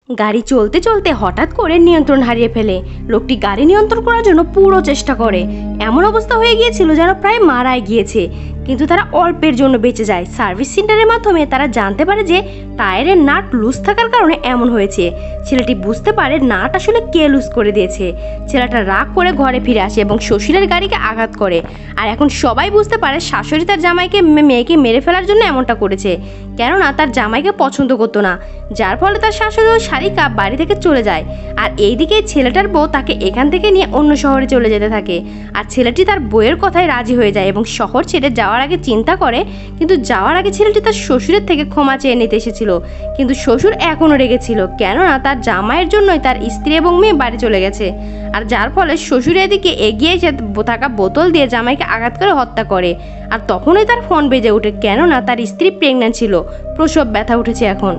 গাড়ি চলতে চলতে হঠাৎ করে নিয়ন্ত্রণ হারিয়ে ফেলে। লোকটি গাড়ি নিয়ন্ত্রণ করার জন্য পুরো চেষ্টা করে। এমন অবস্থা হয়ে গিয়েছিল যেন প্রায় মারাই গিয়েছে, কিন্তু তারা অল্পের জন্য বেঁচে যায়। সার্ভিস সেন্টারের মাধ্যমে তারা জানতে পারে যে টায়ারের নাট লুজ থাকার কারণে এমন হয়েছে। ছেলেটি বুঝতে পারে নাট আসলে কে লুজ করে দিয়েছে। ছেলেটা রাগ করে ঘরে ফিরে আসে এবং শ্বশুরের গাড়িকে আঘাত করে। আর এখন সবাই বুঝতে পারে শাশুড়ি তার জামাইকে মেয়েকে মেরে ফেলার জন্য এমনটা করেছে, কেননা তার জামাইকে পছন্দ করতো না, যার ফলে তার শাশুড়ি ও সারিকা বাড়ি থেকে চলে যায়। আর এইদিকে ছেলেটার বউ তাকে এখান থেকে নিয়ে অন্য শহরে চলে যেতে থাকে। আর ছেলেটি তার বউয়ের কথায় রাজি হয়ে যায় এবং শহর ছেড়ে যাওয়ার আগে চিন্তা করে, কিন্তু যাওয়ার আগে ছেলেটি তার শ্বশুরের থেকে ক্ষমা চেয়ে নিতে এসেছিল। কিন্তু শ্বশুর এখনও রেগেছিল, কেননা তার জামাইয়ের জন্যই তার স্ত্রী এবং মেয়ে বাড়ি চলে গেছে। আর যার ফলে শ্বশুর এদিকে এগিয়ে থাকা বোতল দিয়ে জামাইকে আঘাত করে হত্যা করে। আর তখনই তার ফোন বেজে ওঠে, কেননা তার স্ত্রী প্রেগন্যান্ট ছিল, প্রসব ব্যথা উঠেছে এখন।